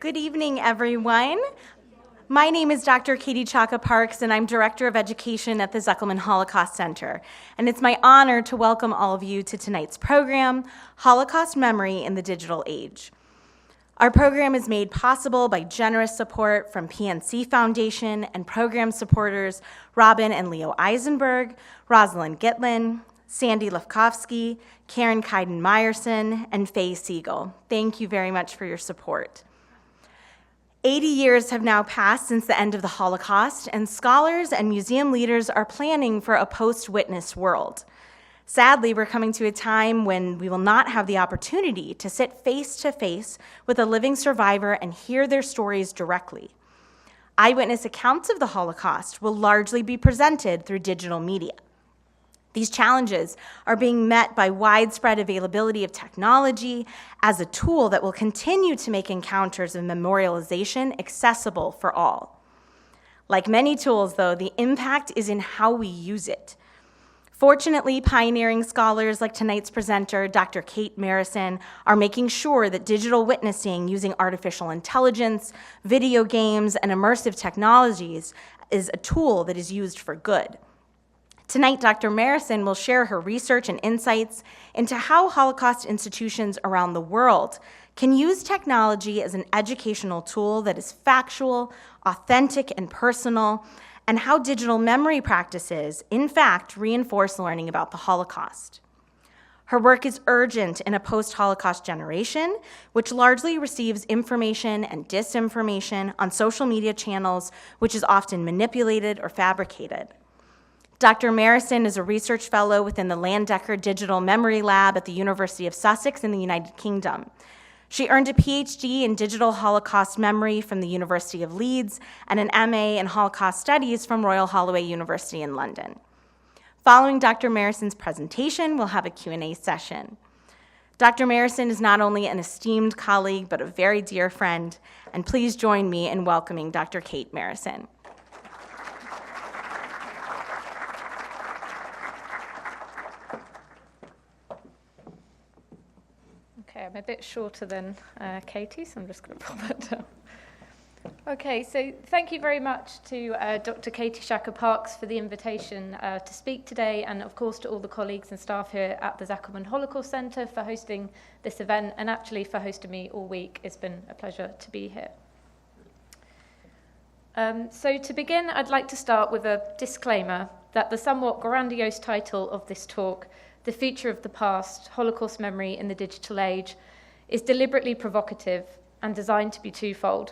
Good evening, everyone. My name is Dr. Katie Chaka-Parks, and I'm Director of Education at the Zekelman Holocaust Center. And it's my honor to welcome all of you to tonight's program, Holocaust Memory in the Digital Age. Our program is made possible by generous support from PNC Foundation and program supporters Robin and Leo Eisenberg, Rosalind Gitlin, Sandy Lefkowski, Karen Kyden-Marrison, and Faye Siegel. Thank you very much for your support. 80 years have now passed since the end of the Holocaust, and scholars and museum leaders are planning for a post-witness world. Sadly, we're coming to a time when we will not have the opportunity to sit face-to-face with a living survivor and hear their stories directly. Eyewitness accounts of the Holocaust will largely be presented through digital media. These challenges are being met by widespread availability of technology as a tool that will continue to make encounters of memorialization accessible for all. Like many tools, though, the impact is in how we use it. Fortunately, pioneering scholars like tonight's presenter, Dr. Kate Marrison, are making sure that digital witnessing using artificial intelligence, video games, and immersive technologies is a tool that is used for good. Tonight, Dr. Marrison will share her research and insights into how Holocaust institutions around the world can use technology as an educational tool that is factual, authentic, and personal, and how digital memory practices, in fact, reinforce learning about the Holocaust. Her work is urgent in a post-Holocaust generation, which largely receives information and disinformation on social media channels, which is often manipulated or fabricated. Dr. Marrison is a research fellow within the Landecker Digital Memory Lab at the University of Sussex in the United Kingdom. She earned a PhD in digital Holocaust memory from the University of Leeds and an MA in Holocaust Studies from Royal Holloway University in London. Following Dr. Marrison's presentation, we'll have a Q&A session. Dr. Marrison is not only an esteemed colleague, but a very dear friend, and please join me in welcoming Dr. Kate Marrison. Okay, I'm a bit shorter than Katie, so I'm just going to pull that down. Okay, so thank you very much to Dr. Katie Chaka-Parks for the invitation to speak today, and of course to all the colleagues and staff here at the Zekelman Holocaust Center for hosting this event, and actually for hosting me all week. It's been a pleasure to be here. So to begin, I'd like to start with a disclaimer that the somewhat grandiose title of this talk, The Future of the Past, Holocaust Memory in the Digital Age, is deliberately provocative and designed to be twofold.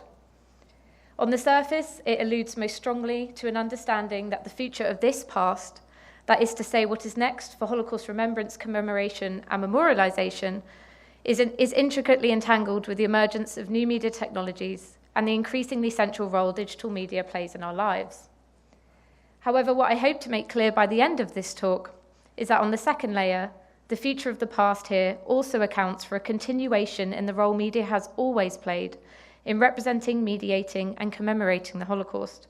On the surface, it alludes most strongly to an understanding that the future of this past, that is to say what is next for Holocaust remembrance, commemoration, and memorialization, is intricately entangled with the emergence of new media technologies and the increasingly central role digital media plays in our lives. However, what I hope to make clear by the end of this talk is that on the second layer, the future of the past here also accounts for a continuation in the role media has always played in representing, mediating, and commemorating the Holocaust.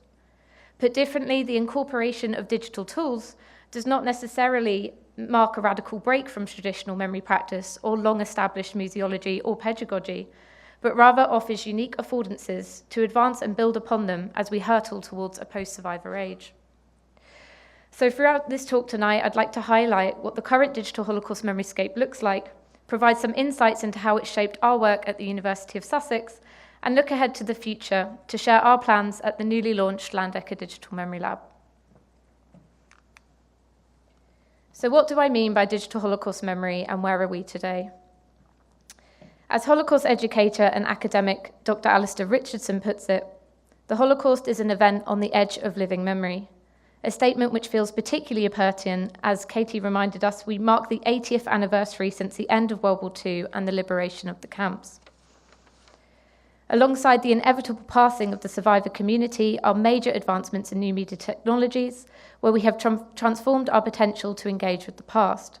Put differently, the incorporation of digital tools does not necessarily mark a radical break from traditional memory practice or long-established museology or pedagogy, but rather offers unique affordances to advance and build upon them as we hurtle towards a post-survivor age. So throughout this talk tonight, I'd like to highlight what the current digital Holocaust memoryscape looks like, provide some insights into how it shaped our work at the University of Sussex, and look ahead to the future to share our plans at the newly launched Landecker Digital Memory Lab. So what do I mean by digital Holocaust memory, and where are we today? As Holocaust educator and academic Dr. Alistair Richardson puts it, the Holocaust is an event on the edge of living memory. A statement which feels particularly pertinent, as Katie reminded us, we mark the 80th anniversary since the end of World War II and the liberation of the camps. Alongside the inevitable passing of the survivor community are major advancements in new media technologies, where we have transformed our potential to engage with the past.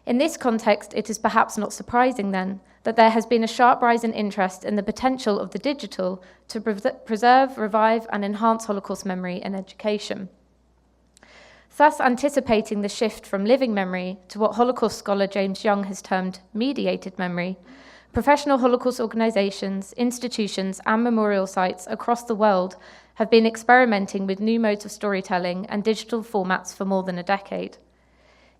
In this context, it is perhaps not surprising, then, that there has been a sharp rise in interest in the potential of the digital to preserve, revive, and enhance Holocaust memory and education. Thus, anticipating the shift from living memory to what Holocaust scholar James Young has termed mediated memory, Professional Holocaust organizations, institutions, and memorial sites across the world have been experimenting with new modes of storytelling and digital formats for more than a decade.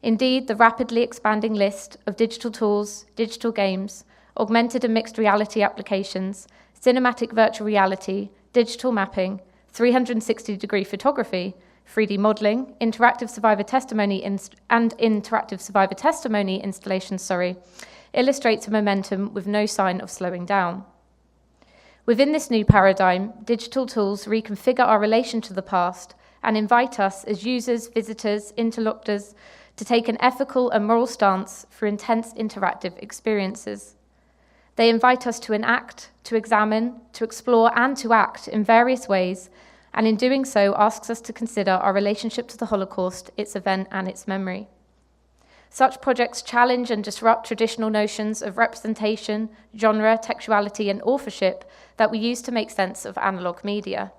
Indeed, the rapidly expanding list of digital tools, digital games, augmented and mixed reality applications, cinematic virtual reality, digital mapping, 360-degree photography, 3D modeling, interactive survivor testimony installations, illustrates a momentum with no sign of slowing down. Within this new paradigm, digital tools reconfigure our relation to the past and invite us as users, visitors, interlocutors to take an ethical and moral stance for intense interactive experiences. They invite us to enact, to examine, to explore, and to act in various ways, and in doing so asks us to consider our relationship to the Holocaust, its event, and its memory. Such projects challenge and disrupt traditional notions of representation, genre, textuality, and authorship that we use to make sense of analog media.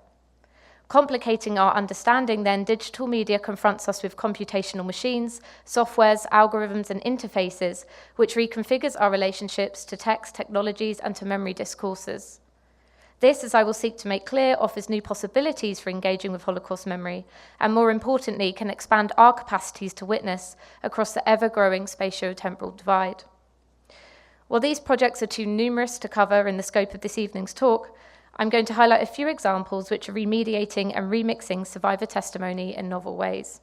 Complicating our understanding, then, digital media confronts us with computational machines, softwares, algorithms, and interfaces, which reconfigures our relationships to text, technologies, and to memory discourses. This, as I will seek to make clear, offers new possibilities for engaging with Holocaust memory, and more importantly, can expand our capacities to witness across the ever-growing spatio-temporal divide. While these projects are too numerous to cover in the scope of this evening's talk, I'm going to highlight a few examples which are remediating and remixing survivor testimony in novel ways.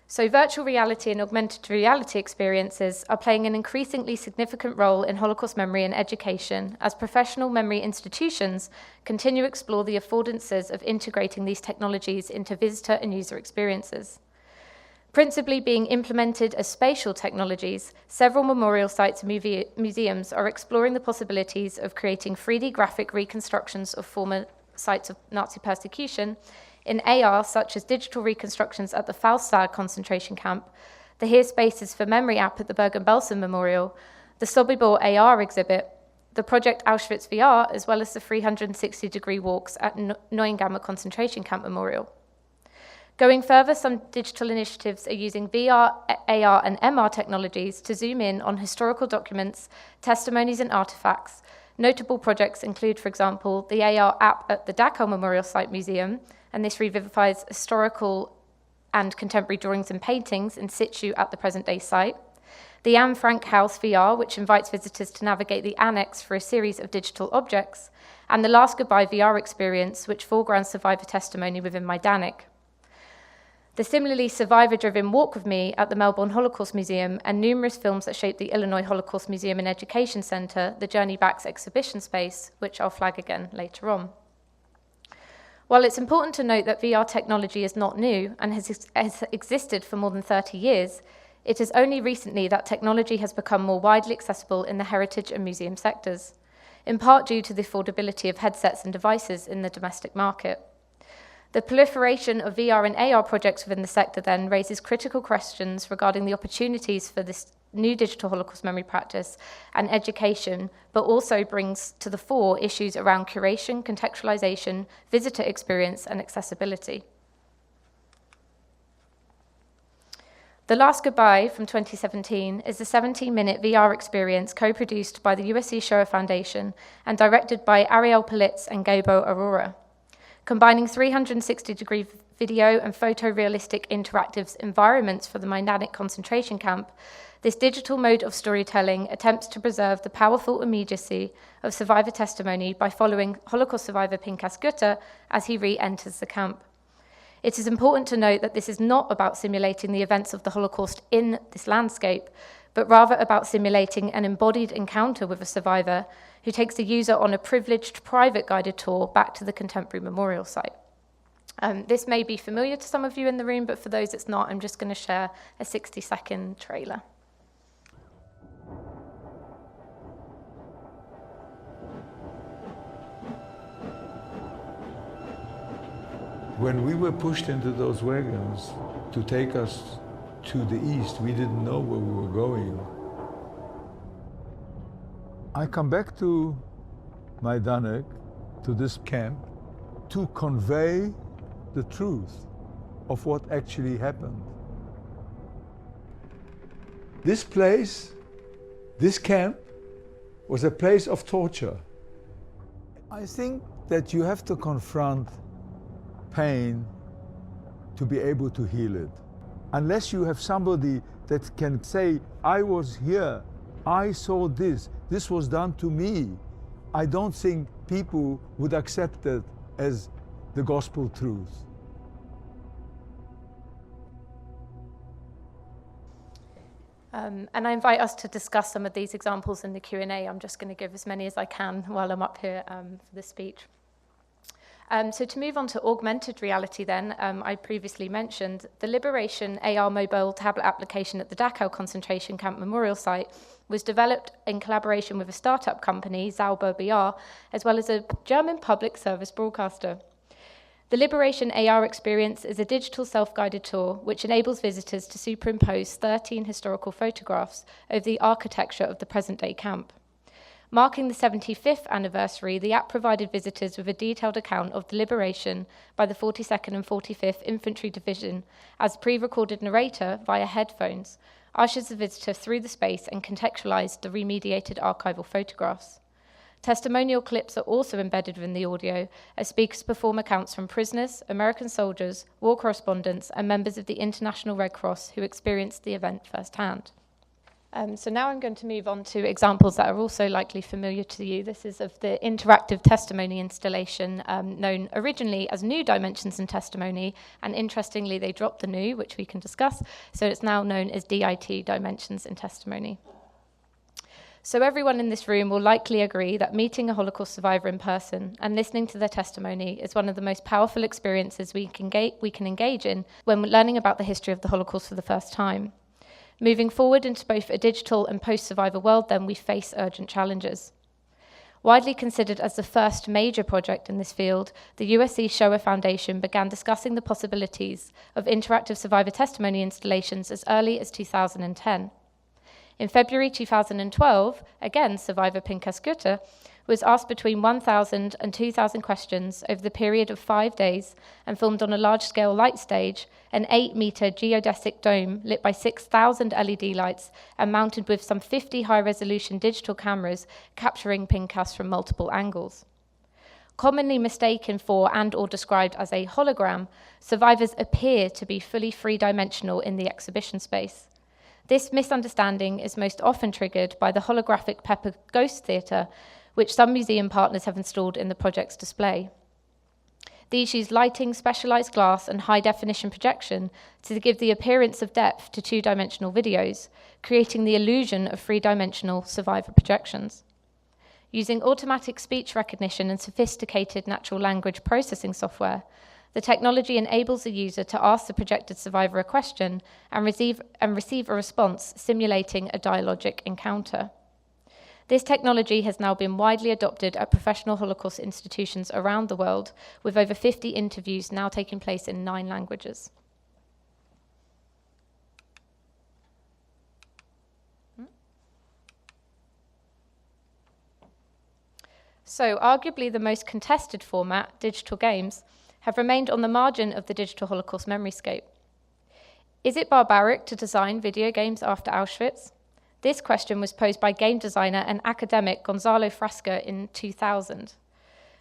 So virtual reality and augmented reality experiences are playing an increasingly significant role in Holocaust memory and education as professional memory institutions continue to explore the affordances of integrating these technologies into visitor and user experiences. Principally being implemented as spatial technologies, several memorial sites and museums are exploring the possibilities of creating 3D graphic reconstructions of former sites of Nazi persecution in AR, such as digital reconstructions at the Faustad concentration camp, the Here Spaces for Memory app at the Bergen-Belsen Memorial, the Sobibor AR exhibit, the Project Auschwitz VR, as well as the 360-degree walks at Neuengamme concentration camp memorial. Going further, some digital initiatives are using VR, AR, and MR technologies to zoom in on historical documents, testimonies, and artifacts. Notable projects include, for example, the AR app at the Dachau Memorial Site Museum, and this revivifies historical and contemporary drawings and paintings in situ at the present-day site. The Anne Frank House VR, which invites visitors to navigate the annex for a series of digital objects, and the Last Goodbye VR experience, which foregrounds survivor testimony within Majdanek. The similarly survivor-driven Walk With Me at the Melbourne Holocaust Museum and numerous films that shaped the Illinois Holocaust Museum and Education Center, the Journey Back's exhibition space, which I'll flag again later on. While it's important to note that VR technology is not new and has existed for more than 30 years, it is only recently that technology has become more widely accessible in the heritage and museum sectors, in part due to the affordability of headsets and devices in the domestic market. The proliferation of VR and AR projects within the sector then raises critical questions regarding the opportunities for this new digital Holocaust memory practice and education, but also brings to the fore issues around curation, contextualization, visitor experience, and accessibility. The Last Goodbye from 2017 is a 17-minute VR experience co-produced by the USC Shoah Foundation and directed by Ariel Politz and Gabo Aurora. Combining 360-degree video and photorealistic interactive environments for the Majdanek concentration camp, this digital mode of storytelling attempts to preserve the powerful immediacy of survivor testimony by following Holocaust survivor Pinkas Gutter as he re-enters the camp. It is important to note that this is not about simulating the events of the Holocaust in this landscape, but rather about simulating an embodied encounter with a survivor who takes the user on a privileged private guided tour back to the contemporary memorial site. This may be familiar to some of you in the room, but for those it's not, I'm just going to share a 60-second trailer. When we were pushed into those wagons to take us to the east, we didn't know where we were going. I come back to Majdanek, to this camp, to convey the truth of what actually happened. This place, this camp, was a place of torture. I think that you have to confront pain to be able to heal it. Unless you have somebody that can say, I was here, I saw this was done to me, I don't think people would accept it as the gospel truth. And I invite us to discuss some of these examples in the Q&A. I'm just going to give as many as I can while I'm up here for the speech. So to move on to augmented reality then, I previously mentioned the Liberation AR mobile tablet application at the Dachau concentration camp memorial site was developed in collaboration with a startup company, Zauber BR, as well as a German public service broadcaster. The Liberation AR experience is a digital self-guided tour which enables visitors to superimpose 13 historical photographs over the architecture of the present-day camp. Marking the 75th anniversary, the app provided visitors with a detailed account of the liberation by the 42nd and 45th Infantry Division as pre-recorded narrator via headphones, ushers the visitor through the space and contextualized the remediated archival photographs. Testimonial clips are also embedded within the audio as speakers perform accounts from prisoners, American soldiers, war correspondents, and members of the International Red Cross who experienced the event firsthand. So now I'm going to move on to examples that are also likely familiar to you. This is of the interactive testimony installation known originally as New Dimensions in Testimony, and interestingly they dropped the new, which we can discuss, so it's now known as DIT, Dimensions in Testimony. So everyone in this room will likely agree that meeting a Holocaust survivor in person and listening to their testimony is one of the most powerful experiences we can engage in when learning about the history of the Holocaust for the first time. Moving forward into both a digital and post-survivor world, then, we face urgent challenges. Widely considered as the first major project in this field, the USC Shoah Foundation began discussing the possibilities of interactive survivor testimony installations as early as 2010. In February 2012, again, survivor Pinkas Gutter was asked between 1,000 and 2,000 questions over the period of 5 days and filmed on a large-scale light stage, an 8-meter geodesic dome lit by 6,000 LED lights and mounted with some 50 high-resolution digital cameras capturing Pinkas from multiple angles. Commonly mistaken for and or described as a hologram, survivors appear to be fully three-dimensional in the exhibition space. This misunderstanding is most often triggered by the holographic Pepper Ghost Theatre, which some museum partners have installed in the project's display. These use lighting, specialized glass, and high-definition projection to give the appearance of depth to two-dimensional videos, creating the illusion of three-dimensional survivor projections. Using automatic speech recognition and sophisticated natural language processing software, the technology enables the user to ask the projected survivor a question and receive a response simulating a dialogic encounter. This technology has now been widely adopted at professional Holocaust institutions around the world, with over 50 interviews now taking place in 9 languages. So, arguably the most contested format, digital games, have remained on the margin of the digital Holocaust memoryscape. Is it barbaric to design video games after Auschwitz? This question was posed by game designer and academic Gonzalo Frasca in 2000.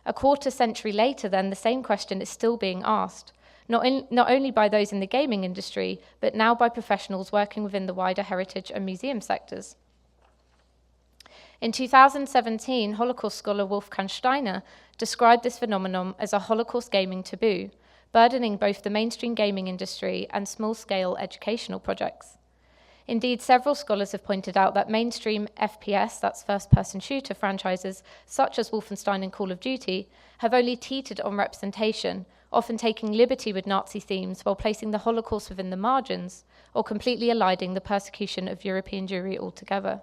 A quarter century later, then, the same question is still being asked, not only by those in the gaming industry, but now by professionals working within the wider heritage and museum sectors. In 2017, Holocaust scholar Wolfgang Steiner described this phenomenon as a Holocaust gaming taboo, burdening both the mainstream gaming industry and small-scale educational projects. Indeed, several scholars have pointed out that mainstream FPS, that's first-person shooter franchises, such as Wolfenstein and Call of Duty, have only teetered on representation, often taking liberty with Nazi themes while placing the Holocaust within the margins, or completely eliding the persecution of European Jewry altogether.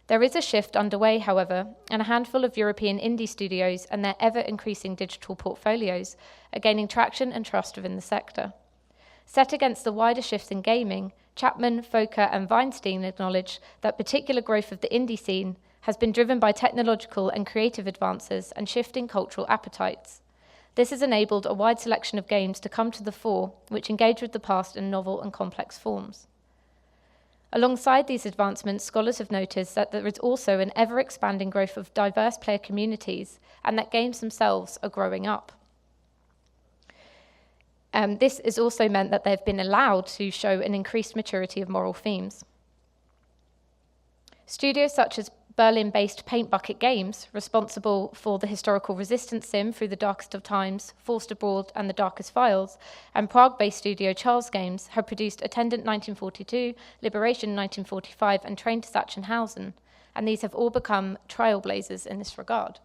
There is a shift underway, however, and a handful of European indie studios and their ever-increasing digital portfolios are gaining traction and trust within the sector. Set against the wider shifts in gaming, Chapman, Fokker, and Weinstein acknowledge that particular growth of the indie scene has been driven by technological and creative advances and shifting cultural appetites. This has enabled a wide selection of games to come to the fore, which engage with the past in novel and complex forms. Alongside these advancements, scholars have noticed that there is also an ever-expanding growth of diverse player communities and that games themselves are growing up. This has also meant that they've been allowed to show an increased maturity of moral themes. Studios such as Berlin-based Paint Bucket Games, responsible for the historical resistance sim Through the Darkest of Times, Forced Abroad, and The Darkest Files, and Prague-based studio Charles Games have produced Attendant 1942, Liberation 1945, and Train to Sachsenhausen, and these have all become trailblazers in this regard.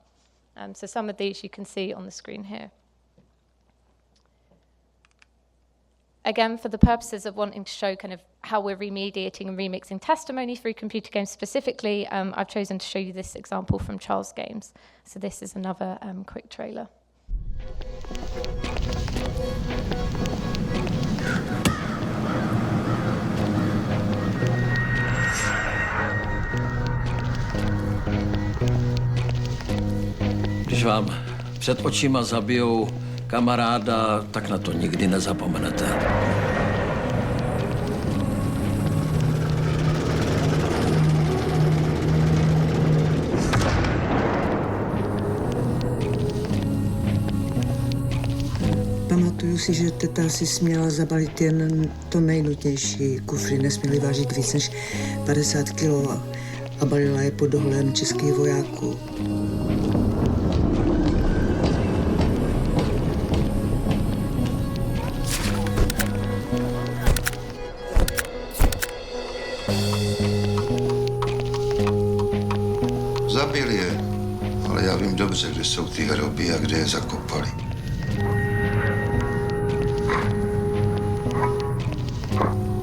So some of these you can see on the screen here. Again, for the purposes of wanting to show kind of how we're remediating and remixing testimony through computer games specifically, I've chosen to show you this example from Charles Games. So this is another quick trailer. Když vám před očima zabijou kamaráda, tak na to nikdy nezapomenete. Pamatuju si, že teta si směla zabalit jen to nejnutnější. Kufry nesměly vážit víc než 50 kilo a balila je pod dohledem českých vojáků. Zabili je, ale já vím dobře, kde jsou ty hroby a kde je zakopali.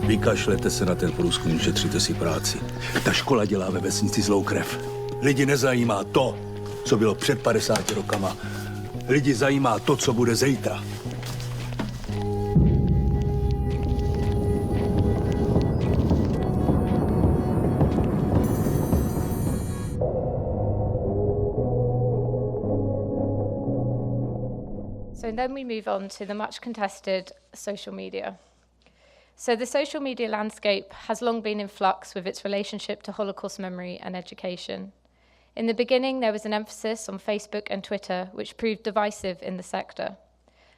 Vykašlete se na ten průzkum, šetříte si práci. Ta škola dělá ve vesnici zlou krev. Lidi nezajímá to, co bylo před 50 rokama. Lidi zajímá to, co bude zítra. So then we move on to the much contested social media. So the social media landscape has long been in flux with its relationship to Holocaust memory and education. In the beginning, there was an emphasis on Facebook and Twitter, which proved divisive in the sector.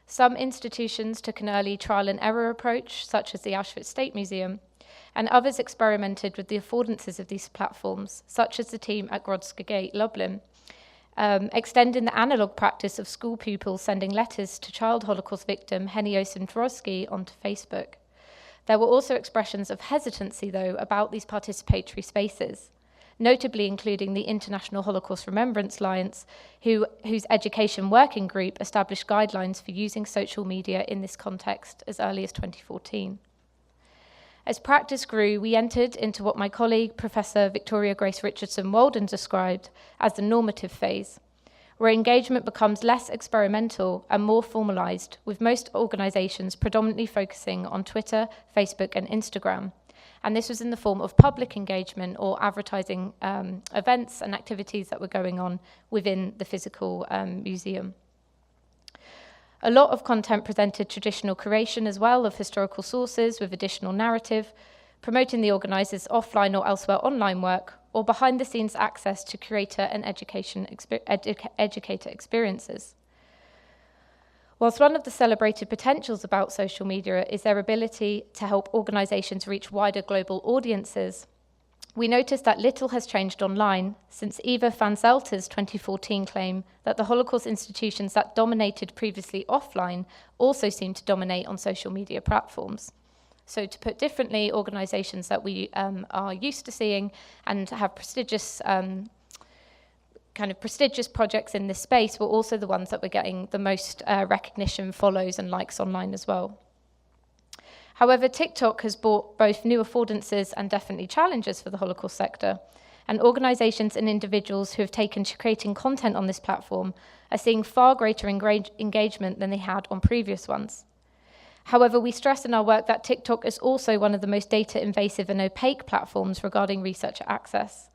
Some institutions took an early trial and error approach, such as the Auschwitz State Museum, and others experimented with the affordances of these platforms, such as the team at Grodzka Gate, Lublin, extending the analogue practice of school pupils sending letters to child Holocaust victim Henny Osim-Dvorski onto Facebook. There were also expressions of hesitancy, though, about these participatory spaces, notably including the International Holocaust Remembrance Alliance, whose education working group established guidelines for using social media in this context as early as 2014. As practice grew, we entered into what my colleague, Professor Victoria Grace Richardson-Walden, described as the normative phase, where engagement becomes less experimental and more formalized, with most organizations predominantly focusing on Twitter, Facebook, and Instagram. And this was in the form of public engagement or advertising events and activities that were going on within the physical museum. A lot of content presented traditional curation as well of historical sources with additional narrative, promoting the organizers' offline or elsewhere online work, or behind-the-scenes access to creator and educator experiences. Whilst one of the celebrated potentials about social media is their ability to help organizations reach wider global audiences, we noticed that little has changed online since Eva van Zelter's 2014 claim that the Holocaust institutions that dominated previously offline also seem to dominate on social media platforms. So to put differently, organizations that we are used to seeing and have prestigious projects in this space were also the ones that were getting the most recognition, follows, and likes online as well. However, TikTok has brought both new affordances and definitely challenges for the Holocaust sector, and organizations and individuals who have taken to creating content on this platform are seeing far greater engagement than they had on previous ones. However, we stress in our work that TikTok is also one of the most data-invasive and opaque platforms regarding researcher access.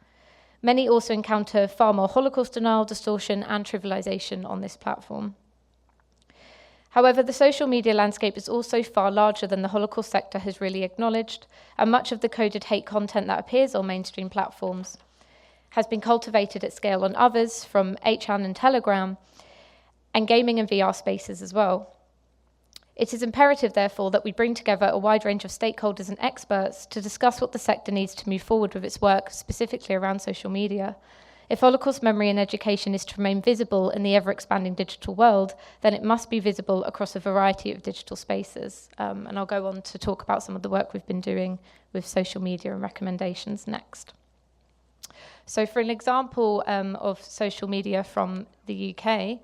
Many also encounter far more Holocaust denial, distortion, and trivialization on this platform. However, the social media landscape is also far larger than the Holocaust sector has really acknowledged, and much of the coded hate content that appears on mainstream platforms has been cultivated at scale on others, from 8chan and Telegram, and gaming and VR spaces as well. It is imperative, therefore, that we bring together a wide range of stakeholders and experts to discuss what the sector needs to move forward with its work, specifically around social media. If Holocaust memory and education is to remain visible in the ever-expanding digital world, then it must be visible across a variety of digital spaces. And I'll go on to talk about some of the work we've been doing with social media and recommendations next. So for an example of social media from the UK,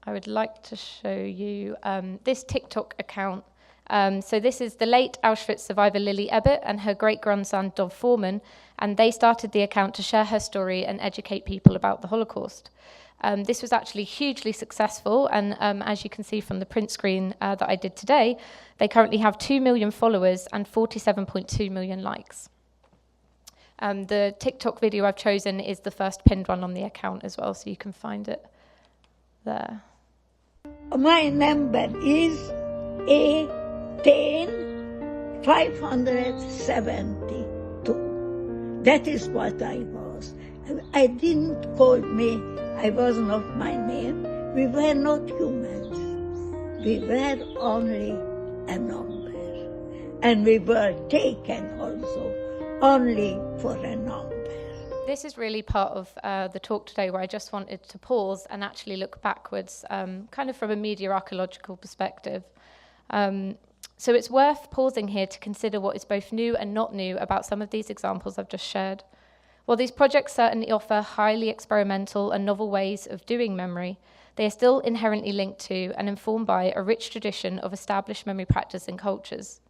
I would like to show you this TikTok account. So this is the late Auschwitz survivor Lily Ebbett and her great-grandson Dov Foreman, and they started the account to share her story and educate people about the Holocaust. This was actually hugely successful, and as you can see from the print screen that I did today, they currently have 2 million followers and 47.2 million likes. The TikTok video I've chosen is the first pinned one on the account as well, so you can find it there. My number is 18572. That is what I was. I didn't call me. I was not my name. We were not humans. We were only a number. And we were taken also only for a number. This is really part of the talk today, where I just wanted to pause and actually look backwards, kind of from a media archaeological perspective. So it's worth pausing here to consider what is both new and not new about some of these examples I've just shared. While these projects certainly offer highly experimental and novel ways of doing memory, they are still inherently linked to and informed by a rich tradition of established memory practice and cultures.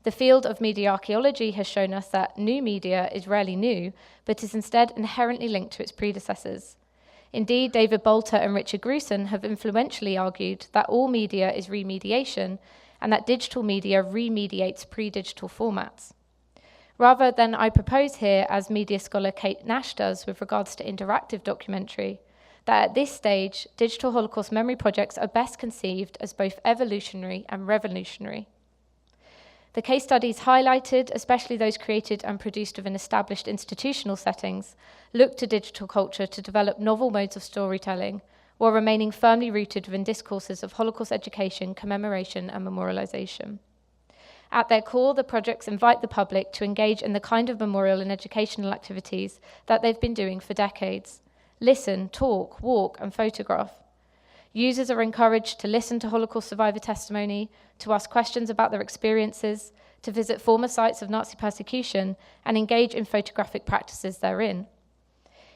The field of media archaeology has shown us that new media is rarely new, but is instead inherently linked to its predecessors. Indeed, David Bolter and Richard Gruson have influentially argued that all media is remediation, and that digital media remediates pre-digital formats. Rather than I propose here, as media scholar Kate Nash does with regards to interactive documentary, that at this stage, digital Holocaust memory projects are best conceived as both evolutionary and revolutionary. The case studies highlighted, especially those created and produced within established institutional settings, look to digital culture to develop novel modes of storytelling, while remaining firmly rooted within discourses of Holocaust education, commemoration, and memorialization. At their core, the projects invite the public to engage in the kind of memorial and educational activities that they've been doing for decades. Listen, talk, walk, and photograph. Users are encouraged to listen to Holocaust survivor testimony, to ask questions about their experiences, to visit former sites of Nazi persecution, and engage in photographic practices therein.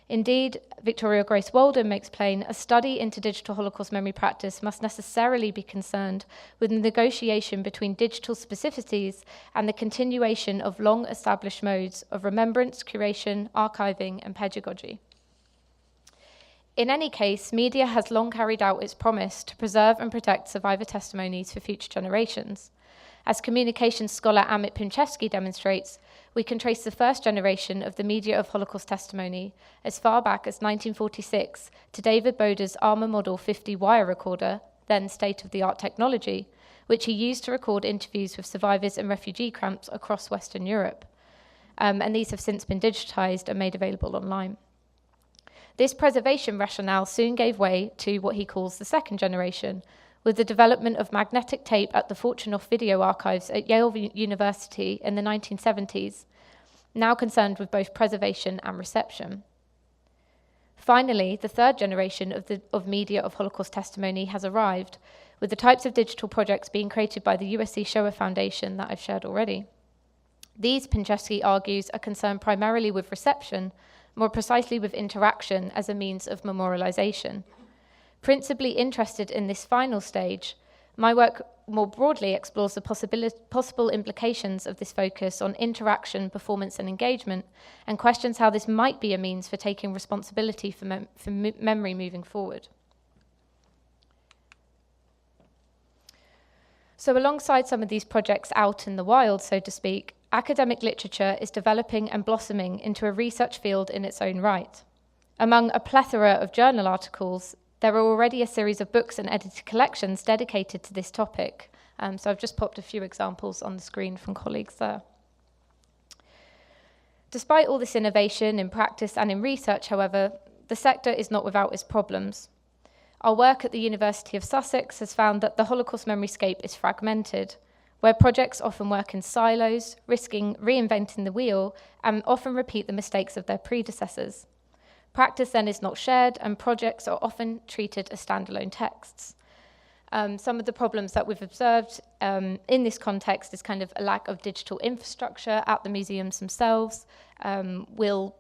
Indeed, Victoria Grace Walden makes plain, a study into digital Holocaust memory practice must necessarily be concerned with the negotiation between digital specificities and the continuation of long-established modes of remembrance, curation, archiving, and pedagogy. In any case, media has long carried out its promise to preserve and protect survivor testimonies for future generations. As communications scholar Amit Pinchevsky demonstrates, we can trace the first generation of the media of Holocaust testimony as far back as 1946 to David Boder's Armour Model 50 wire recorder, then state-of-the-art technology, which he used to record interviews with survivors in refugee camps across Western Europe. And these have since been digitized and made available online. This preservation rationale soon gave way to what he calls the second generation, with the development of magnetic tape at the Fortunoff Video Archives at Yale University in the 1970s, now concerned with both preservation and reception. Finally, the third generation of media of Holocaust testimony has arrived, with the types of digital projects being created by the USC Shoah Foundation that I've shared already. These, Pinchevsky argues, are concerned primarily with reception, more precisely with interaction as a means of memorialization. Principally interested in this final stage, my work more broadly explores the possible implications of this focus on interaction, performance, and engagement, and questions how this might be a means for taking responsibility for memory moving forward. So alongside some of these projects out in the wild, so to speak, academic literature is developing and blossoming into a research field in its own right. Among a plethora of journal articles, There are already a series of books and edited collections dedicated to this topic. So I've just popped a few examples on the screen from colleagues there. Despite all this innovation in practice and in research, however, the sector is not without its problems. Our work at the University of Sussex has found that the Holocaust memoryscape is fragmented, where projects often work in silos, risking reinventing the wheel, and often repeat the mistakes of their predecessors. Practice then is not shared, and projects are often treated as standalone texts. Some of the problems that we've observed in this context is kind of a lack of digital infrastructure at the museums themselves. We'll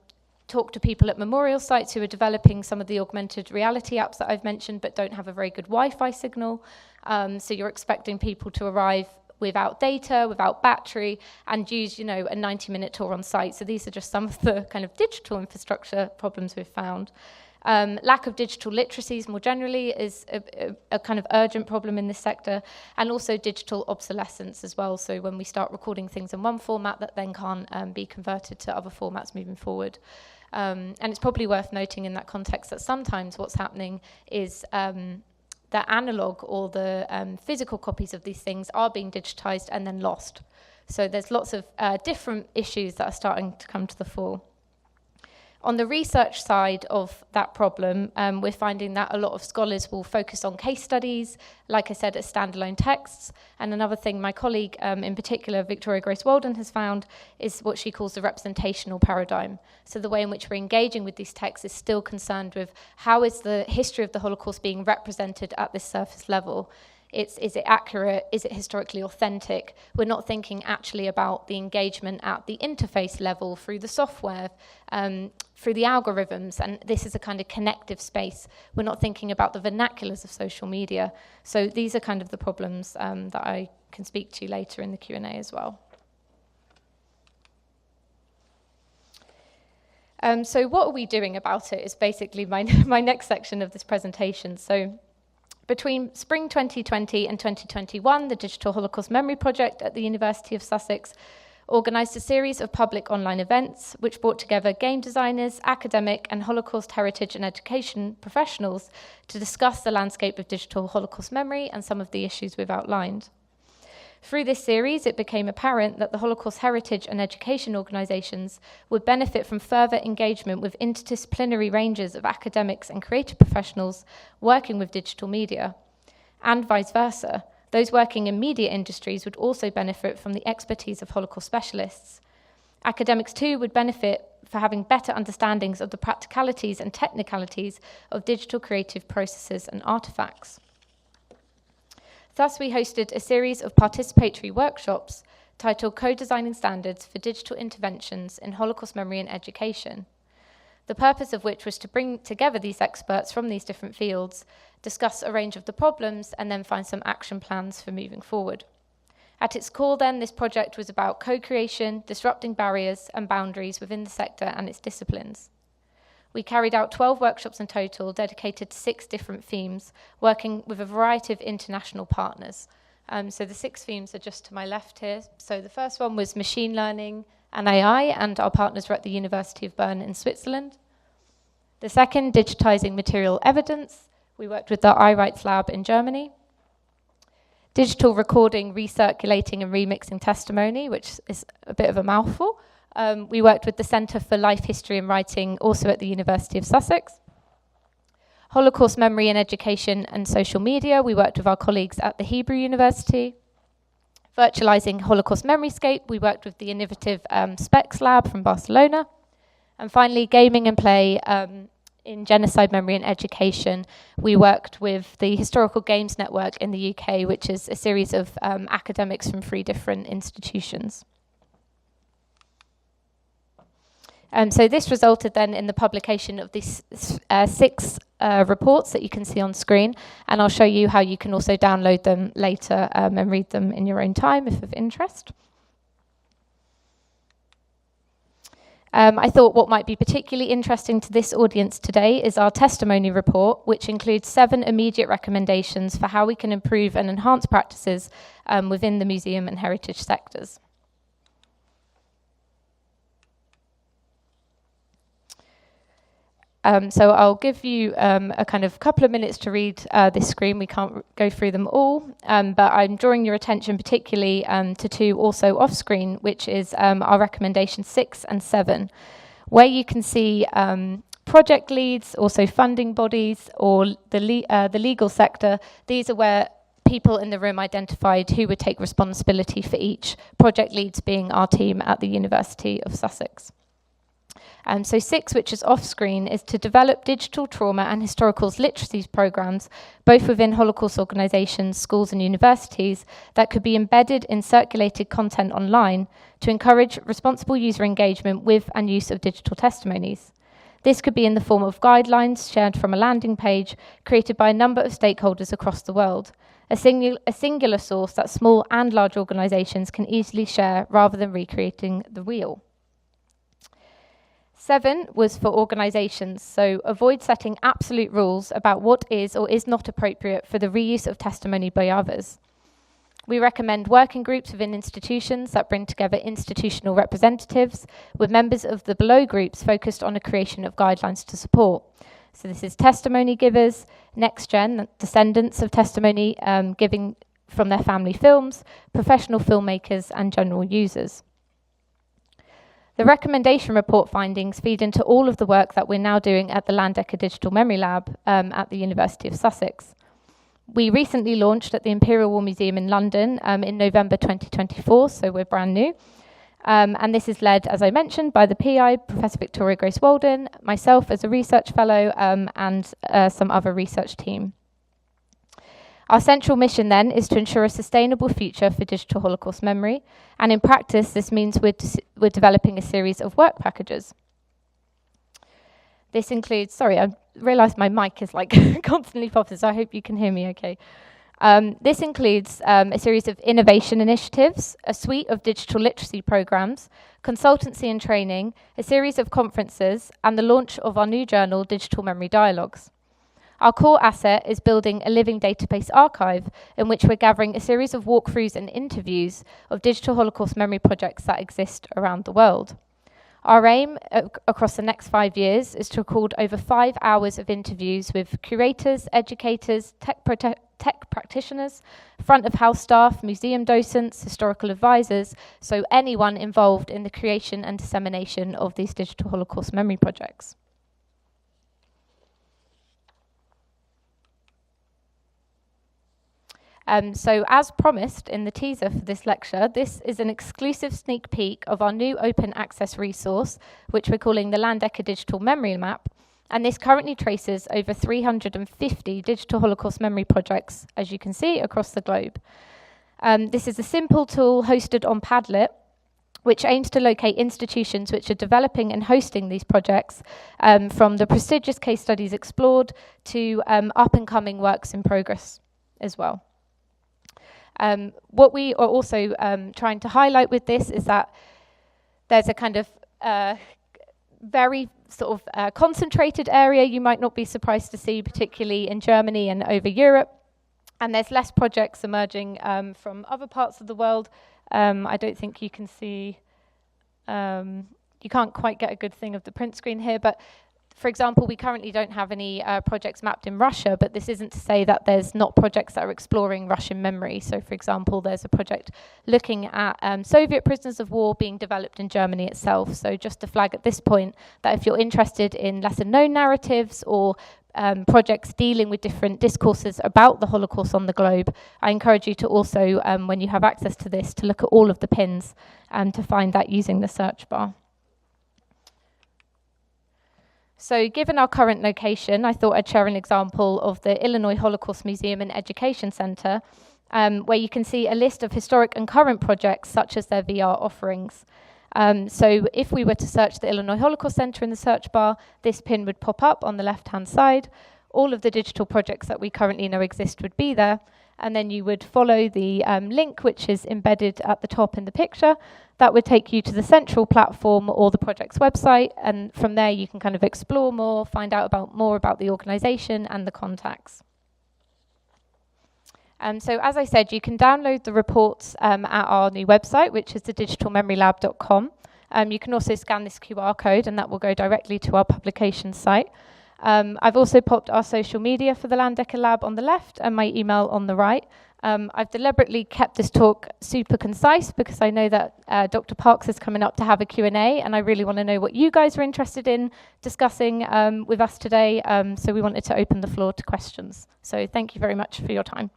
talk to people at memorial sites who are developing some of the augmented reality apps that I've mentioned but don't have a very good Wi-Fi signal. So you're expecting people to arrive without data, without battery, and use, a 90-minute tour on site. So these are just some of the kind of digital infrastructure problems we've found. Lack of digital literacies more generally is a kind of urgent problem in this sector, and also digital obsolescence as well. So when we start recording things in one format that then can't be converted to other formats moving forward. And it's probably worth noting in that context that sometimes what's happening is the analog or the physical copies of these things are being digitized and then lost. So there's lots of different issues that are starting to come to the fore. On the research side of that problem, we're finding that a lot of scholars will focus on case studies, like I said, as standalone texts. And another thing my colleague, in particular, Victoria Grace Walden, has found is what she calls the representational paradigm. So the way in which we're engaging with these texts is still concerned with how is the history of the Holocaust being represented at this surface level. Is it accurate? Is it historically authentic? We're not thinking actually about the engagement at the interface level through the software, through the algorithms, and this is a kind of connective space. We're not thinking about the vernaculars of social media. So these are kind of the problems that I can speak to later in the Q&A as well. So what are we doing about it is basically my next section of this presentation. So between spring 2020 and 2021, the Digital Holocaust Memory Project at the University of Sussex organised a series of public online events which brought together game designers, academic and Holocaust heritage and education professionals to discuss the landscape of digital Holocaust memory and some of the issues we've outlined. Through this series, it became apparent that the Holocaust heritage and education organisations would benefit from further engagement with interdisciplinary ranges of academics and creative professionals working with digital media, and vice versa. Those working in media industries would also benefit from the expertise of Holocaust specialists. Academics too would benefit for having better understandings of the practicalities and technicalities of digital creative processes and artefacts. Thus, we hosted a series of participatory workshops titled Co-Designing Standards for Digital Interventions in Holocaust Memory and Education, the purpose of which was to bring together these experts from these different fields, discuss a range of the problems, and then find some action plans for moving forward. At its core, then, this project was about co-creation, disrupting barriers and boundaries within the sector and its disciplines. We carried out 12 workshops in total, dedicated to 6 different themes, working with a variety of international partners. So the 6 themes are just to my left here. So the first one was machine learning and AI, and our partners were at the University of Bern in Switzerland. The second, digitizing material evidence. We worked with the iRights Lab in Germany. Digital recording, recirculating and remixing testimony, which is a bit of a mouthful. We worked with the Centre for Life History and Writing, also at the University of Sussex. Holocaust Memory and Education and Social Media. We worked with our colleagues at the Hebrew University. Virtualizing Holocaust Memoryscape. We worked with the innovative Specs Lab from Barcelona. And finally, gaming and play in genocide memory and education. We worked with the Historical Games Network in the UK, which is a series of academics from 3 different institutions. So this resulted then in the publication of these 6 reports that you can see on screen, and I'll show you how you can also download them later and read them in your own time if of interest. I thought what might be particularly interesting to this audience today is our testimony report, which includes 7 immediate recommendations for how we can improve and enhance practices within the museum and heritage sectors. So I'll give you a kind of couple of minutes to read this screen. We can't go through them all, but I'm drawing your attention particularly to two also off-screen, which is our recommendation 6 and 7, where you can see project leads, also funding bodies, or the legal sector. These are where people in the room identified who would take responsibility for each, project leads being our team at the University of Sussex. So 6, which is off-screen, is to develop digital trauma and historical literacy programs, both within Holocaust organisations, schools and universities, that could be embedded in circulated content online to encourage responsible user engagement with and use of digital testimonies. This could be in the form of guidelines shared from a landing page created by a number of stakeholders across the world, a singular source that small and large organisations can easily share rather than recreating the wheel. 7 was for organisations, so avoid setting absolute rules about what is or is not appropriate for the reuse of testimony by others. We recommend working groups within institutions that bring together institutional representatives with members of the below groups focused on a creation of guidelines to support. So this is testimony givers, next gen, descendants of testimony giving from their family films, professional filmmakers and general users. The recommendation report findings feed into all of the work that we're now doing at the Landecker Digital Memory Lab at the University of Sussex. We recently launched at the Imperial War Museum in London in November 2024, so we're brand new. And this is led, as I mentioned, by the PI, Professor Victoria Grace Walden, myself as a research fellow, and some other research team. Our central mission then is to ensure a sustainable future for digital Holocaust memory, and in practice this means we're developing a series of work packages. This includes, sorry, I realised my mic is like constantly popping, so I hope you can hear me okay. This includes a series of innovation initiatives, a suite of digital literacy programs, consultancy and training, a series of conferences, and the launch of our new journal, Digital Memory Dialogues. Our core asset is building a living database archive in which we're gathering a series of walkthroughs and interviews of digital Holocaust memory projects that exist around the world. Our aim across the next 5 years is to record over 5 hours of interviews with curators, educators, tech practitioners, front of house staff, museum docents, historical advisors, so anyone involved in the creation and dissemination of these digital Holocaust memory projects. So as promised in the teaser for this lecture, this is an exclusive sneak peek of our new open access resource, which we're calling the Landecker Digital Memory Map. And this currently traces over 350 digital Holocaust memory projects, as you can see, across the globe. This is a simple tool hosted on Padlet, which aims to locate institutions which are developing and hosting these projects, from the prestigious case studies explored to up-and-coming works in progress as well. What we are also trying to highlight with this is that there's a kind of very sort of concentrated area you might not be surprised to see, particularly in Germany and over Europe. And there's less projects emerging from other parts of the world. I don't think you can see, you can't quite get a good thing of the print screen here, but for example, we currently don't have any projects mapped in Russia, but this isn't to say that there's not projects that are exploring Russian memory. So, for example, there's a project looking at Soviet prisoners of war being developed in Germany itself. So just to flag at this point that if you're interested in lesser-known narratives or projects dealing with different discourses about the Holocaust on the globe, I encourage you to also, when you have access to this, to look at all of the pins and to find that using the search bar. So given our current location, I thought I'd share an example of the Illinois Holocaust Museum and Education Center, where you can see a list of historic and current projects such as their VR offerings. So if we were to search the Illinois Holocaust Center in the search bar, this pin would pop up on the left-hand side. All of the digital projects that we currently know exist would be there, and then you would follow the link which is embedded at the top in the picture. That would take you to the central platform or the project's website, and from there you can kind of explore more, find out more about the organisation and the contacts. So as I said, you can download the reports at our new website, which is thedigitalmemorylab.com. You can also scan this QR code and that will go directly to our publication site. I've also popped our social media for the Landecker Lab on the left and my email on the right. I've deliberately kept this talk super concise because I know that Dr. Parks is coming up to have a Q&A, and I really want to know what you guys are interested in discussing with us today. So we wanted to open the floor to questions. So thank you very much for your time.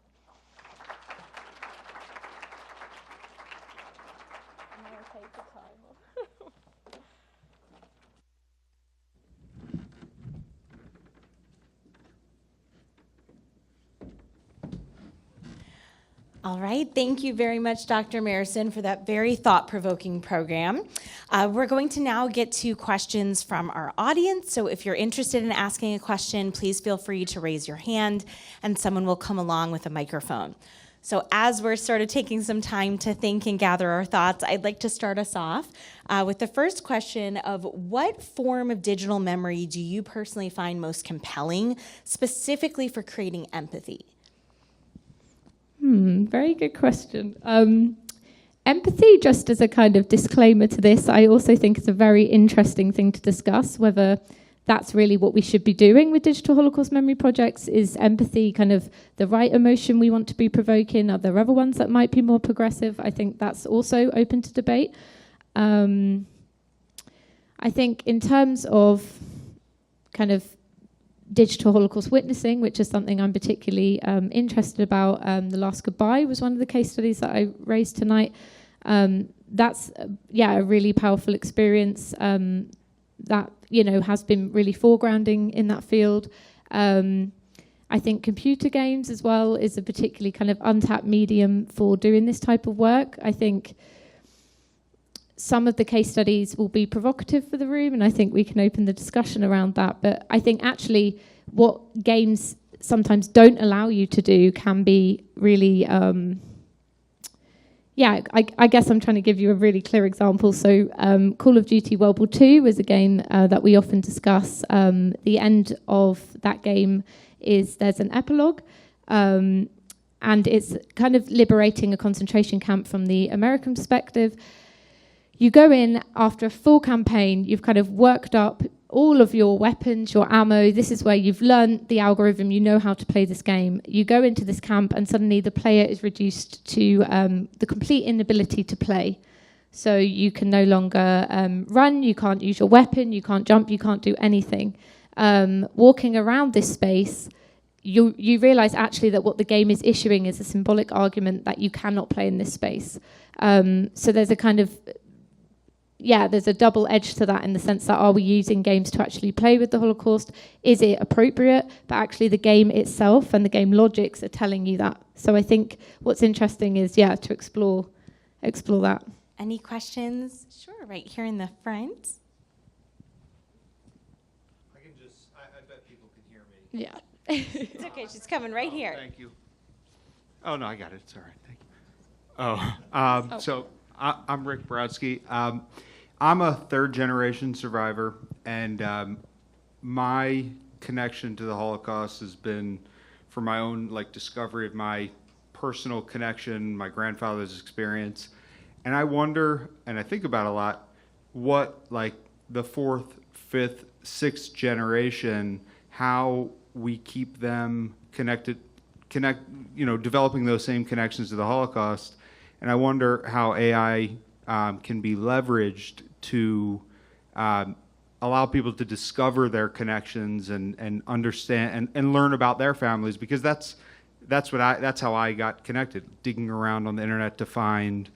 All right, thank you very much, Dr. Marrison, for that very thought-provoking program. We're going to now get to questions from our audience, so if you're interested in asking a question, please feel free to raise your hand, and someone will come along with a microphone. So as we're sort of taking some time to think and gather our thoughts, I'd like to start us off with the first question of what form of digital memory do you personally find most compelling, specifically for creating empathy? Very good question. Empathy, just as a kind of disclaimer to this, I also think it's a very interesting thing to discuss, whether that's really what we should be doing with digital Holocaust memory projects. Is empathy kind of the right emotion we want to be provoking? Are there other ones that might be more progressive? I think that's also open to debate. I think in terms of kind of digital Holocaust witnessing, which is something I'm particularly interested about. The Last Goodbye was one of the case studies that I raised tonight. That's a really powerful experience that has been really foregrounding in that field. I think computer games as well is a particularly kind of untapped medium for doing this type of work. I think some of the case studies will be provocative for the room, and I think we can open the discussion around that. But I think actually what games sometimes don't allow you to do can be really, I guess I'm trying to give you a really clear example. So Call of Duty World War II is a game that we often discuss. The end of that game is there's an epilogue, and it's kind of liberating a concentration camp from the American perspective. You go in after a full campaign, you've kind of worked up all of your weapons, your ammo. This is where you've learned the algorithm, you know how to play this game. You go into this camp and suddenly the player is reduced to the complete inability to play. So you can no longer run, you can't use your weapon, you can't jump, you can't do anything. Walking around this space, you realize actually that what the game is issuing is a symbolic argument that you cannot play in this space. So there's a kind of there's a double edge to that in the sense that are we using games to actually play with the Holocaust? Is it appropriate? But actually the game itself and the game logics are telling you that. So I think what's interesting is, to explore that. Any questions? Sure, right here in the front. I bet people can hear me. Yeah. It's okay, she's coming right here. Thank you. Oh, no, I got it. It's all right. Thank you. So I'm Rick Brodsky. I'm a third-generation survivor, and my connection to the Holocaust has been for my own discovery of my personal connection, my grandfather's experience. And I wonder, and I think about a lot, what the fourth, fifth, sixth generation, how we keep them developing those same connections to the Holocaust. And I wonder how AI can be leveraged to allow people to discover their connections and understand and learn about their families, because that's how I got connected, digging around on the internet to find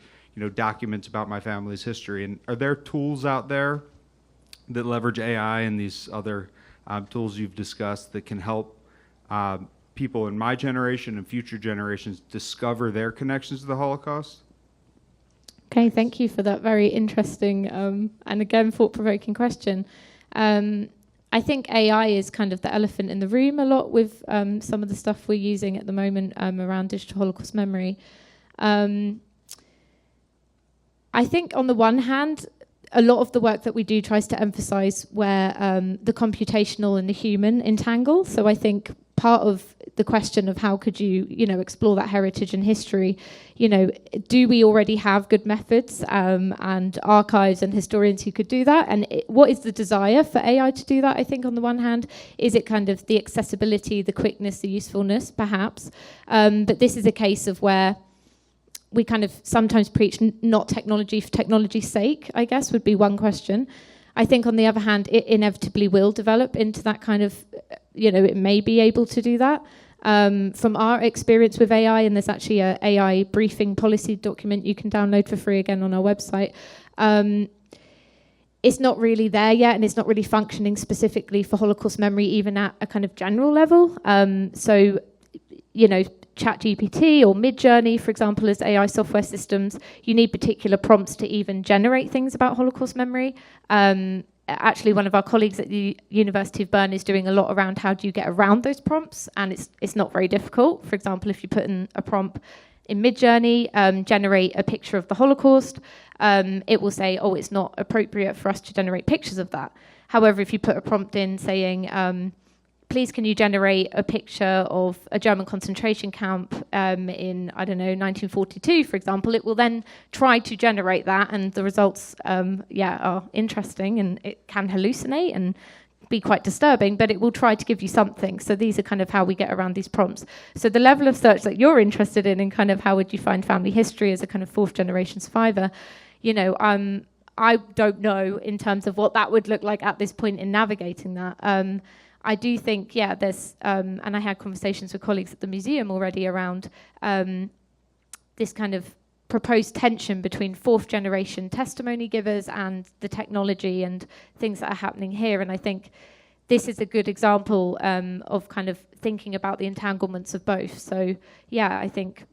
documents about my family's history. And are there tools out there that leverage AI and these other tools you've discussed that can help people in my generation and future generations discover their connections to the Holocaust? Okay, thank you for that very interesting and again thought-provoking question. I think AI is kind of the elephant in the room a lot with some of the stuff we're using at the moment around digital Holocaust memory. I think on the one hand, a lot of the work that we do tries to emphasize where the computational and the human entangle. So I think part of the question of how could you, explore that heritage and history. Do we already have good methods and archives and historians who could do that? And what is the desire for AI to do that? I think on the one hand, is it kind of the accessibility, the quickness, the usefulness, perhaps? But this is a case of where we kind of sometimes preach not technology for technology's sake, I guess, would be one question. I think, on the other hand, it inevitably will develop into that kind of, it may be able to do that. From our experience with AI, and there's actually a AI briefing policy document you can download for free again on our website, it's not really there yet, and it's not really functioning specifically for Holocaust memory, even at a kind of general level. So, ChatGPT or Midjourney, for example, as AI software systems, you need particular prompts to even generate things about Holocaust memory. Actually, one of our colleagues at the University of Bern is doing a lot around how do you get around those prompts, and it's not very difficult. For example, if you put in a prompt in Midjourney, generate a picture of the Holocaust, it will say, oh, it's not appropriate for us to generate pictures of that. However, if you put a prompt in saying, please can you generate a picture of a German concentration camp in, 1942, for example, it will then try to generate that, and the results, are interesting, and it can hallucinate and be quite disturbing, but it will try to give you something. So these are kind of how we get around these prompts. So the level of search that you're interested in, and kind of how would you find family history as a kind of fourth generation survivor, I don't know in terms of what that would look like at this point in navigating that. I do think, there's, and I had conversations with colleagues at the museum already around this kind of proposed tension between fourth generation testimony givers and the technology and things that are happening here. And I think this is a good example of kind of thinking about the entanglements of both. So, I think,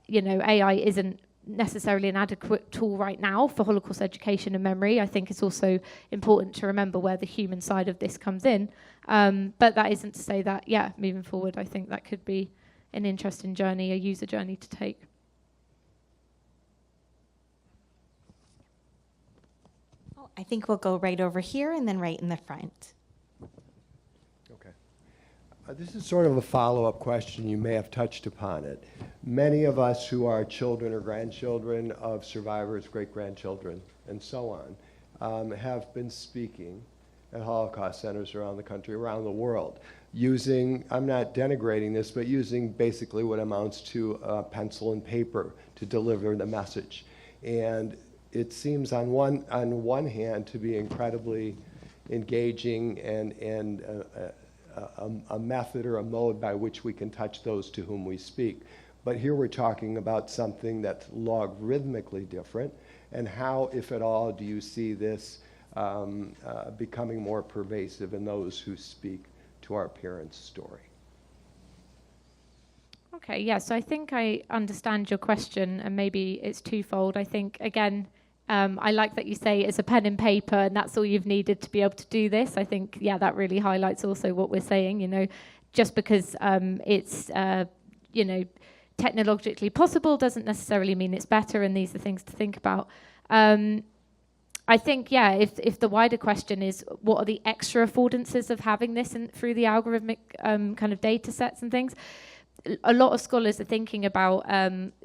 AI isn't necessarily an adequate tool right now for Holocaust education and memory. I think it's also important to remember where the human side of this comes in. But that isn't to say that, moving forward, I think that could be an interesting journey, a user journey to take. I think we'll go right over here and then right in the front. Okay. This is sort of a follow-up question. You may have touched upon it. Many of us who are children or grandchildren of survivors, great-grandchildren, and so on, have been speaking at Holocaust centers around the country, around the world, using, I'm not denigrating this, but using basically what amounts to pencil and paper to deliver the message. And it seems on one hand to be incredibly engaging and a method or a mode by which we can touch those to whom we speak. But here we're talking about something that's logarithmically different. And how, if at all, do you see this becoming more pervasive in those who speak to our parents' story? Okay, so I think I understand your question, and maybe it's twofold. I think, again, I like that you say it's a pen and paper, and that's all you've needed to be able to do this. I think, that really highlights also what we're saying, just because it's, technologically possible doesn't necessarily mean it's better, and these are things to think about. I think, if the wider question is what are the extra affordances of having this through the algorithmic kind of data sets and things, a lot of scholars are thinking about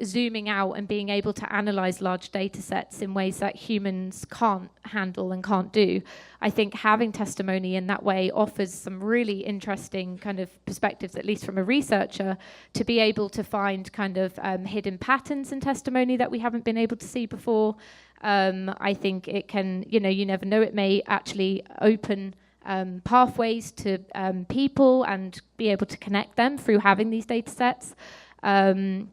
zooming out and being able to analyze large data sets in ways that humans can't handle and can't do. I think having testimony in that way offers some really interesting kind of perspectives, at least from a researcher, to be able to find kind of hidden patterns in testimony that we haven't been able to see before. I think it can, you never know, it may actually open pathways to people and be able to connect them through having these data sets. I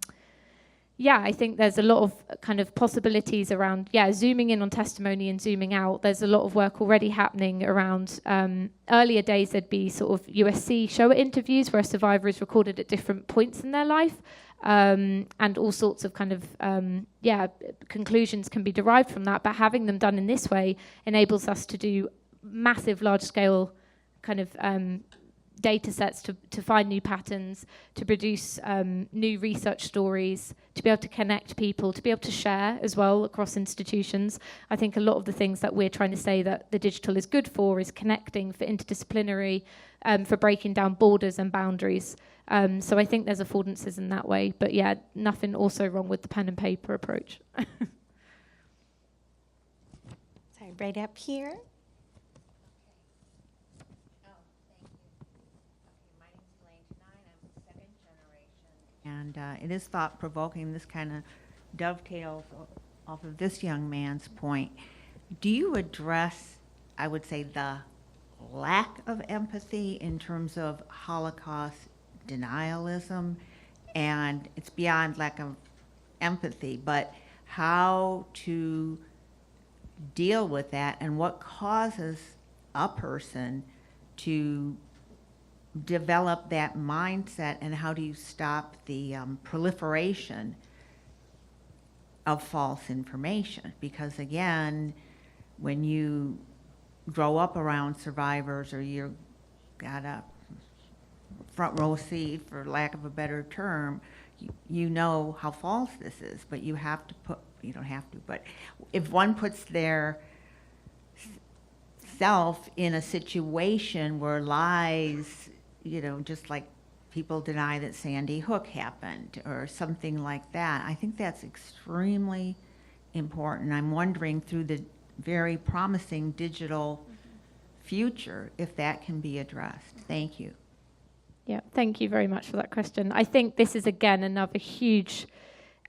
think there's a lot of kind of possibilities around, zooming in on testimony and zooming out. There's a lot of work already happening around, earlier days there'd be sort of USC shower interviews where a survivor is recorded at different points in their life. And all sorts of kind of, conclusions can be derived from that. But having them done in this way enables us to do massive, large-scale kind of data sets to find new patterns, to produce new research stories, to be able to connect people, to be able to share as well across institutions. I think a lot of the things that we're trying to say that the digital is good for is connecting, for interdisciplinary, for breaking down borders and boundaries. So I think there's affordances in that way. But yeah, nothing also wrong with the pen and paper approach. Sorry, right up here. And it is thought-provoking. This kind of dovetails off of this young man's point. Do you address, I would say, the lack of empathy in terms of Holocaust denialism? And it's beyond lack of empathy, but how to deal with that and what causes a person to develop that mindset, and how do you stop the proliferation of false information? Because again, when you grow up around survivors, or you've got a front row seat, for lack of a better term, you know how false this is, but you have to put, you don't have to, but if one puts their self in a situation where lies, just like people deny that Sandy Hook happened or something like that, I think that's extremely important. I'm wondering, through the very promising digital future, if that can be addressed. Thank you. Yeah, thank you very much for that question. I think this is, again, another huge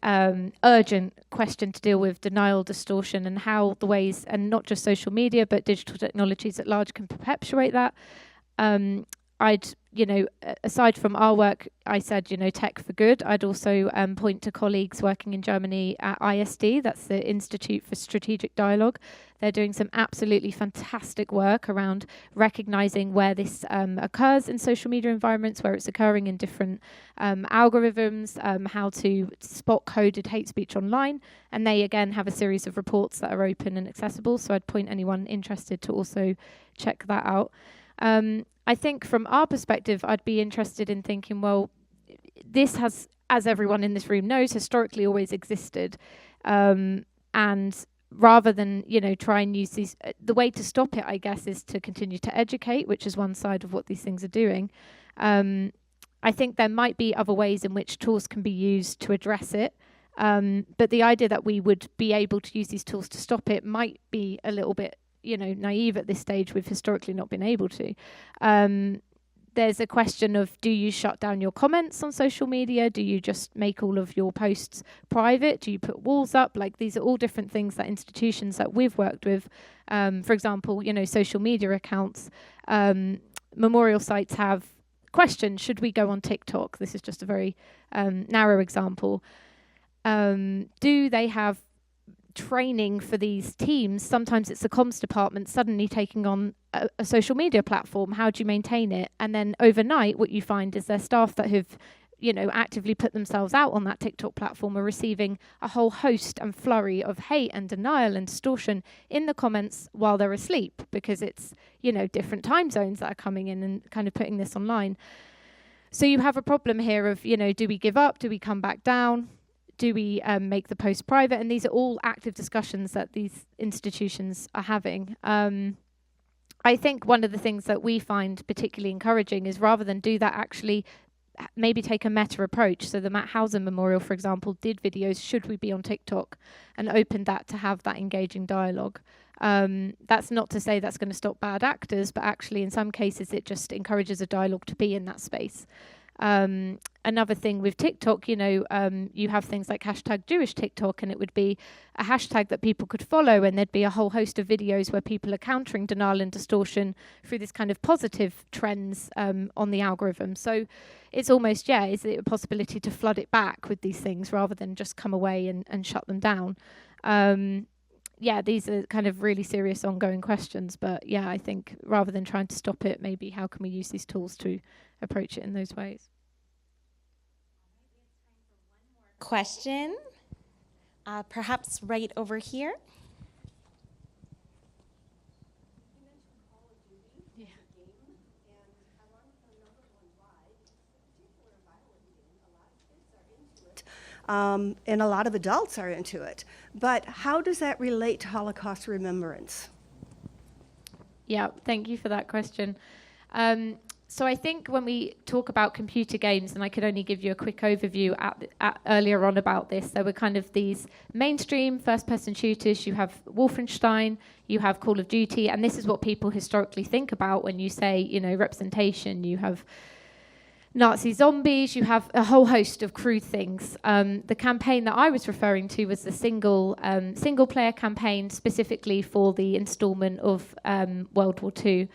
urgent question to deal with: denial, distortion, and how the ways, and not just social media, but digital technologies at large, can perpetuate that. Aside from our work, I said, tech for good. I'd also point to colleagues working in Germany at ISD, that's the Institute for Strategic Dialogue. They're doing some absolutely fantastic work around recognizing where this occurs in social media environments, where it's occurring in different algorithms, how to spot coded hate speech online. And they, again, have a series of reports that are open and accessible. So I'd point anyone interested to also check that out. I think from our perspective, I'd be interested in thinking, well, this has, as everyone in this room knows, historically always existed. And rather than, try and use these, the way to stop it, I guess, is to continue to educate, which is one side of what these things are doing. I think there might be other ways in which tools can be used to address it. But the idea that we would be able to use these tools to stop it might be a little bit naive at this stage. We've historically not been able to. There's a question of, do you shut down your comments on social media? Do you just make all of your posts private? Do you put walls up? Like, these are all different things that institutions that we've worked with, for example, social media accounts, memorial sites have questions. Should we go on TikTok? This is just a very narrow example. Do they have training for these teams? Sometimes it's the comms department suddenly taking on a social media platform. How do you maintain it? And then overnight, what you find is their staff that have, actively put themselves out on that TikTok platform are receiving a whole host and flurry of hate and denial and distortion in the comments while they're asleep, because it's, different time zones that are coming in and kind of putting this online. So you have a problem here of, do we give up? Do we come back down? Do we make the post private? And these are all active discussions that these institutions are having. I think one of the things that we find particularly encouraging is, rather than do that, actually maybe take a meta approach. So the Matt Hausen Memorial, for example, did videos, should we be on TikTok, and opened that to have that engaging dialogue. That's not to say that's going to stop bad actors, but actually in some cases it just encourages a dialogue to be in that space. Another thing with TikTok, you have things like hashtag Jewish TikTok, and it would be a hashtag that people could follow, and there'd be a whole host of videos where people are countering denial and distortion through this kind of positive trends on the algorithm. So it's almost, is it a possibility to flood it back with these things rather than just come away and shut them down? These are kind of really serious ongoing questions, but I think rather than trying to stop it, maybe how can we use these tools to approach it in those ways? Question, perhaps right over here. and a lot of adults are into it. But how does that relate to Holocaust remembrance? Yeah, thank you for that question. So I think when we talk about computer games, and I could only give you a quick overview earlier on about this, there were kind of these mainstream first-person shooters. You have Wolfenstein, you have Call of Duty, and this is what people historically think about when you say, you know, representation. You have Nazi zombies, you have a whole host of crude things. The campaign that I was referring to was the single-player campaign specifically for the installment of World War II.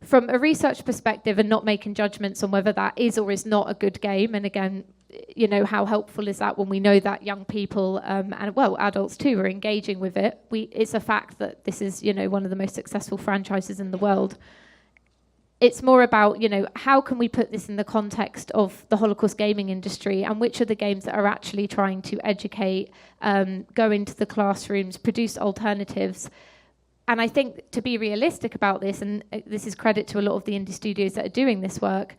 From a research perspective, and not making judgments on whether that is or is not a good game, and again, you know, how helpful is that when we know that young people, and well, adults too, are engaging with it. It's a fact that this is, you know, one of the most successful franchises in the world. It's more about, you know, how can we put this in the context of the Holocaust gaming industry, and which are the games that are actually trying to educate, go into the classrooms, produce alternatives. And I think to be realistic about this, and this is credit to a lot of the indie studios that are doing this work,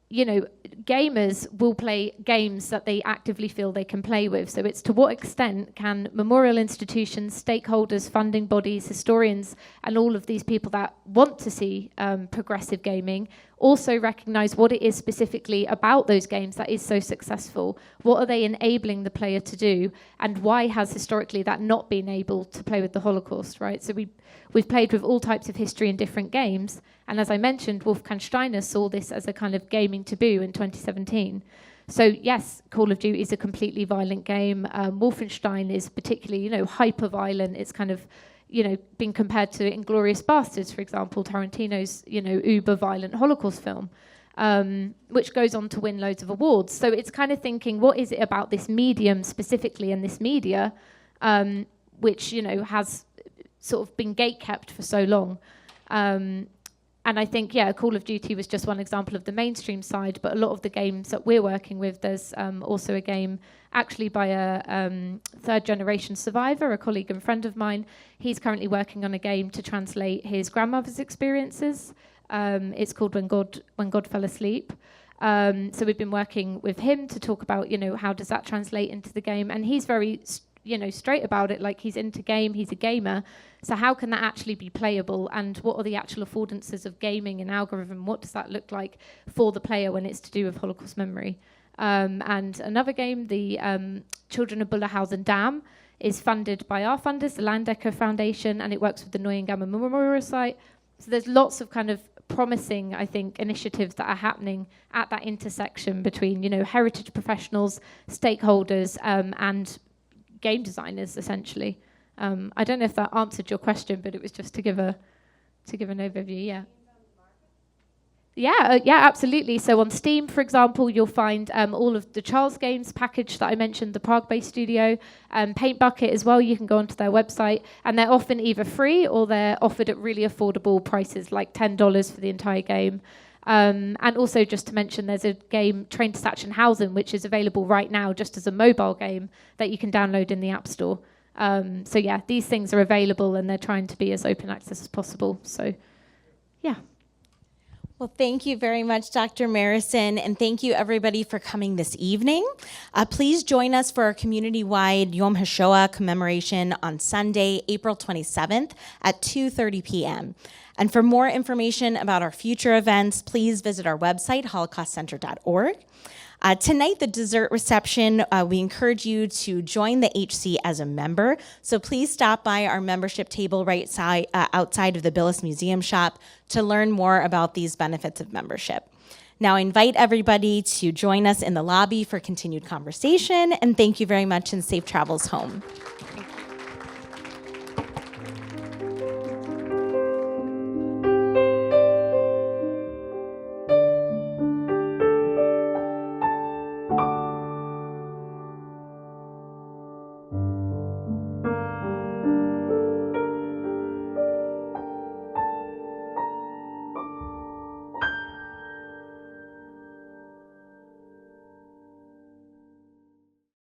you know, gamers will play games that they actively feel they can play with. So it's to what extent can memorial institutions, stakeholders, funding bodies, historians, and all of these people that want to see progressive gaming also recognize what it is specifically about those games that is so successful. What are they enabling the player to do? And why has historically that not been able to play with the Holocaust, right? So we've played with all types of history in different games. And as I mentioned, Wolfgang Steiner saw this as a kind of gaming taboo in 2017. So yes, Call of Duty is a completely violent game. Wolfenstein is particularly, you know, hyper-violent. It's kind of, you know, being compared to Inglourious Bastards, for example, Tarantino's, you know, uber-violent Holocaust film, which goes on to win loads of awards. So it's kind of thinking, what is it about this medium specifically and this media, which, you know, has sort of been gatekept for so long. And I think, yeah, Call of Duty was just one example of the mainstream side, but a lot of the games that we're working with, there's also a game actually by a third-generation survivor, a colleague and friend of mine. He's currently working on a game to translate his grandmother's experiences. It's called When God Fell Asleep. So we've been working with him to talk about, you know, how does that translate into the game? And he's very you know, straight about it, like he's into game, he's a gamer. So how can that actually be playable, and what are the actual affordances of gaming and algorithm? What does that look like for the player when it's to do with Holocaust memory? And another game, the Children of Bullerhausen Dam, is funded by our funders, the Landecker Foundation, and it works with the Neuengamme Memorial Site. So there's lots of kind of promising, I think, initiatives that are happening at that intersection between, you know, heritage professionals, stakeholders, and game designers, essentially. I don't know if that answered your question, but it was just to give an overview. Yeah, absolutely. So on Steam, for example, you'll find all of the Charles Games package that I mentioned, the Prague-based studio, Paint Bucket as well. You can go onto their website, and they're often either free or they're offered at really affordable prices, like $10 for the entire game. And also, just to mention, there's a game, Train to Sachsenhausen, which is available right now just as a mobile game that you can download in the App Store. So yeah, these things are available, and they're trying to be as open access as possible. So, yeah. Well, thank you very much, Dr. Marrison, and thank you, everybody, for coming this evening. Please join us for our community-wide Yom HaShoah commemoration on Sunday, April 27th at 2:30 p.m. And for more information about our future events, please visit our website, holocaustcenter.org. Tonight, the dessert reception, we encourage you to join the HC as a member. So please stop by our membership table right outside of the Billis Museum shop to learn more about these benefits of membership. Now, I invite everybody to join us in the lobby for continued conversation, and thank you very much, and safe travels home.